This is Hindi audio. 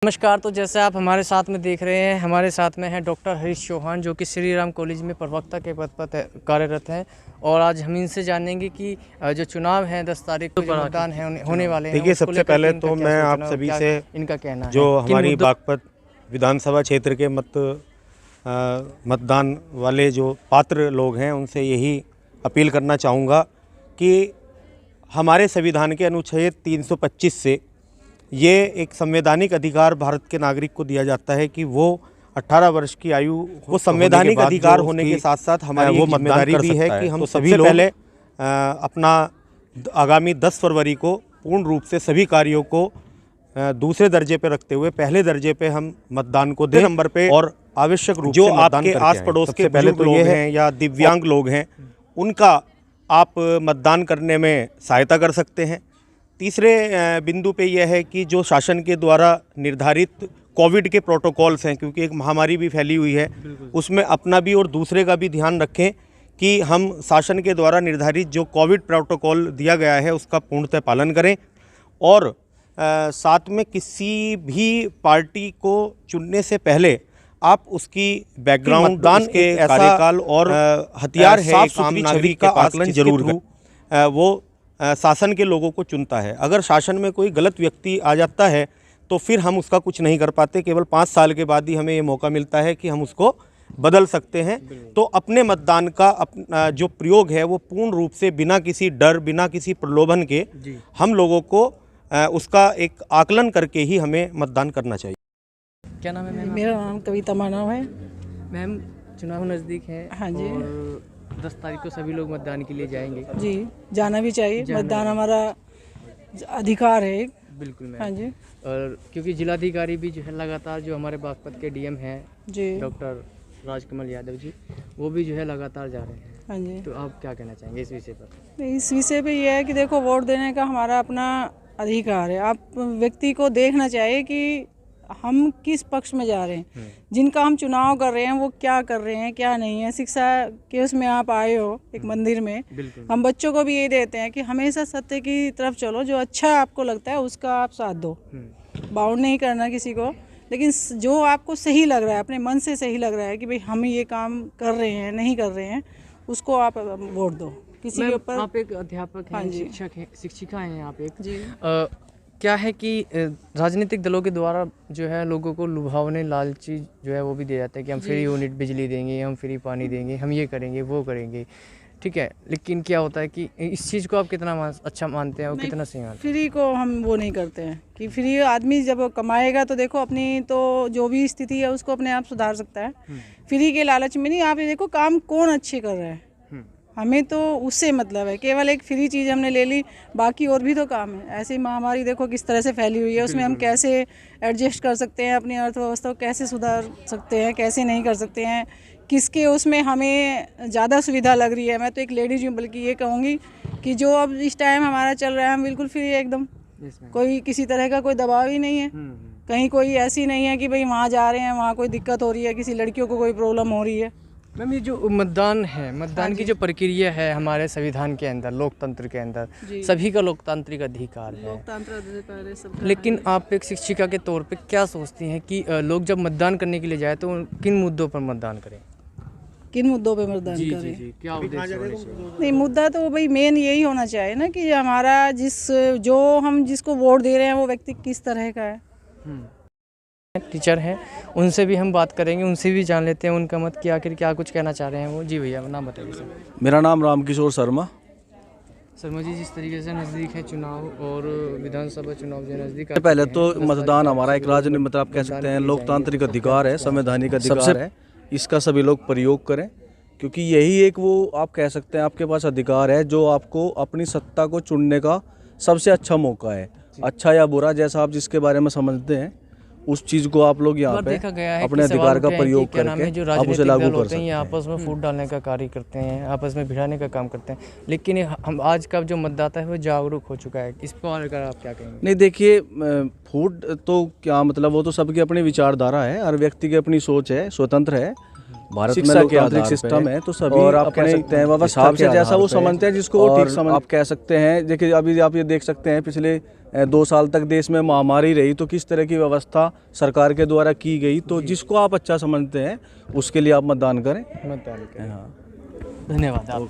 नमस्कार। तो जैसे आप हमारे साथ में देख रहे हैं, हमारे साथ में है डॉक्टर हरीश चौहान, जो कि श्री राम कॉलेज में प्रवक्ता के पद पर कार्यरत हैं। और आज हम इनसे जानेंगे कि जो चुनाव है 10 तारीख को जो मतदान है होने वाले हैं। देखिए, सबसे पहले तो मैं आप सभी से इनका कहना है जो हमारी बागपत विधानसभा क्षेत्र के मतदान वाले जो पात्र लोग हैं उनसे यही अपील करना चाहूँगा कि हमारे संविधान के अनुच्छेद 325 से ये एक संवैधानिक अधिकार भारत के नागरिक को दिया जाता है कि वो 18 वर्ष की आयु वो संवैधानिक अधिकार होने के साथ साथ हमारी वो जिम्मेदारी भी है कि हम सभी लोग पहले अपना आगामी 10 फरवरी को पूर्ण रूप से सभी कार्यों को दूसरे दर्जे पे रखते हुए पहले दर्जे पे हम मतदान को दें नंबर पे, और आवश्यक रूप से आपके आस पड़ोस के पहले तो ये हैं या दिव्यांग लोग हैं उनका आप मतदान करने में सहायता कर सकते हैं। तीसरे बिंदु पे यह है कि जो शासन के द्वारा निर्धारित कोविड के प्रोटोकॉल्स हैं, क्योंकि एक महामारी भी फैली हुई है, उसमें अपना भी और दूसरे का भी ध्यान रखें कि हम शासन के द्वारा निर्धारित जो कोविड प्रोटोकॉल दिया गया है उसका पूर्णतः पालन करें। और साथ में किसी भी पार्टी को चुनने से पहले आप उसकी बैकग्राउंड, मतदान के कार्यकाल और हथियार है एक आम नागरिक का आकलन जरूर करें। वो शासन के लोगों को चुनता है। अगर शासन में कोई गलत व्यक्ति आ जाता है तो फिर हम उसका कुछ नहीं कर पाते। केवल 5 साल के बाद ही हमें ये मौका मिलता है कि हम उसको बदल सकते हैं। तो अपने मतदान का जो प्रयोग है वो पूर्ण रूप से बिना किसी डर, बिना किसी प्रलोभन के हम लोगों को उसका एक आकलन करके ही हमें मतदान करना चाहिए। क्या नाम है मैम? मेरा नाम कविता मानव है। मैम, चुनाव नज़दीक है। हाँ जी। और 10 तारीख को सभी लोग मतदान के लिए जाएंगे। जी, जाना भी चाहिए। मतदान हमारा अधिकार है। बिल्कुल मैम। हाँ जी। और क्योंकि जिलाधिकारी भी जो है लगातार, जो हमारे बागपत के डीएम हैं जी डॉक्टर राजकमल यादव जी, वो भी जो है लगातार जा रहे हैं। हाँ जी। तो आप क्या कहना चाहेंगे इस विषय पर? इस विषय पे यह है कि देखो, वोट देने का हमारा अपना अधिकार है। आप व्यक्ति को देखना चाहिए कि हम किस पक्ष में जा रहे हैं, जिनका हम चुनाव कर रहे हैं वो क्या कर रहे हैं, क्या नहीं है। शिक्षा के उसमें आप आए हो एक मंदिर में, हम बच्चों को भी यही देते हैं कि हमेशा सत्य की तरफ चलो, जो अच्छा आपको लगता है उसका आप साथ दो। बाउंड नहीं करना किसी को, लेकिन जो आपको सही लग रहा है, अपने मन से सही लग रहा है कि भाई हम ये काम कर रहे हैं, नहीं कर रहे हैं, उसको आप वोट दो। किसी के ऊपर आप एक अध्यापक हैं, शिक्षक हैं, शिक्षिका हैं आप एक जी। क्या है कि राजनीतिक दलों के द्वारा जो है लोगों को लुभावने, लालची जो है वो भी दिया जाता है कि हम फ्री यूनिट बिजली देंगे, हम फ्री पानी देंगे, हम ये करेंगे, वो करेंगे। ठीक है, लेकिन क्या होता है कि इस चीज़ को आप कितना अच्छा मानते हैं और कितना सही मानते हैं? फ्री को हम वो नहीं करते हैं कि फ्री आदमी जब कमाएगा तो देखो अपनी तो जो भी स्थिति है उसको अपने आप सुधार सकता है। फ्री के लालच में नहीं। आप ये देखो काम कौन अच्छे कर रहा है, हमें तो उससे मतलब है। केवल एक फ्री चीज़ हमने ले ली, बाकी और भी तो काम है। ऐसी महामारी देखो किस तरह से फैली हुई है, उसमें हम कैसे एडजस्ट कर सकते हैं, अपनी अर्थव्यवस्था को कैसे सुधार सकते हैं, कैसे नहीं कर सकते हैं, किसके उसमें हमें ज़्यादा सुविधा लग रही है। मैं तो एक लेडीज हूँ, बल्कि ये कहूँगी कि जो अब इस टाइम हमारा चल रहा है हम बिल्कुल फ्री है एकदम। कोई किसी तरह का कोई दबाव ही नहीं है, कहीं कोई ऐसी नहीं है कि भाई वहाँ जा रहे हैं वहाँ कोई दिक्कत हो रही है, किसी लड़कियों को कोई प्रॉब्लम हो रही है। मैम, ये जो मतदान है, मतदान की जो प्रक्रिया है हमारे संविधान के अंदर, लोकतंत्र के अंदर सभी का लोकतांत्रिक अधिकार है। लेकिन आप एक शिक्षिका के तौर पे क्या सोचती हैं कि लोग जब मतदान करने के लिए जाए तो किन मुद्दों पर मतदान करें? किन मुद्दों पे मतदान करें? जी, क्या उद्देश्य होना चाहिए? नहीं, मुद्दा तो भाई मेन यही होना चाहिए ना कि हमारा हम जिसको वोट दे रहे हैं वो व्यक्ति किस तरह का है। टीचर हैं, उनसे भी हम बात करेंगे, उनसे भी जान लेते हैं उनका मत कि आखिर क्या कुछ कहना चाह रहे हैं वो। जी भैया, नाम बताइए सर। मेरा नाम रामकिशोर शर्मा। शर्मा जी, जिस तरीके से नज़दीक है चुनाव और विधानसभा चुनाव जो नज़दीक, पहले तो मतदान हमारा एक राजनीतिक मतलब आप कह सकते हैं लोकतांत्रिक अधिकार है, संवैधानिक अधिकार है। इसका सभी लोग प्रयोग करें, क्योंकि यही एक वो आप कह सकते हैं आपके पास अधिकार है जो आपको अपनी सत्ता को चुनने का सबसे अच्छा मौका है। अच्छा या बुरा, जैसा आप जिसके बारे में समझते हैं उस चीज़ को आप लोग यहाँ पे अपने अधिकार का प्रयोग करके आप उसे लागू कर सकते हैं। आपस में फूट डालने का कार्य करते हैं, आपस में भिड़ाने का काम करते हैं, लेकिन हम आज का जो मतदाता है वो जागरूक हो चुका है। इस पर अगर आप क्या कहेंगे? नहीं, देखिए, फूट तो क्या मतलब, वो तो सबकी अपनी विचारधारा है, हर व्यक्ति की अपनी सोच है, स्वतंत्र है। भारत में शिक्षा के लोकतांत्रिक आधार सिस्टम पे। है तो सभी और आप अपने कह सकते हैं व्यवस्था हिसाब से के जैसा वो आधार पे। समझते हैं जिसको वो ठीक और समझ। आप कह सकते हैं देखिए अभी आप ये देख सकते हैं पिछले 2 साल तक देश में महामारी रही तो किस तरह की व्यवस्था सरकार के द्वारा की गई, तो जिसको आप अच्छा समझते हैं उसके लिए आप मतदान करें। मतदान करें। हाँ धन्यवाद आप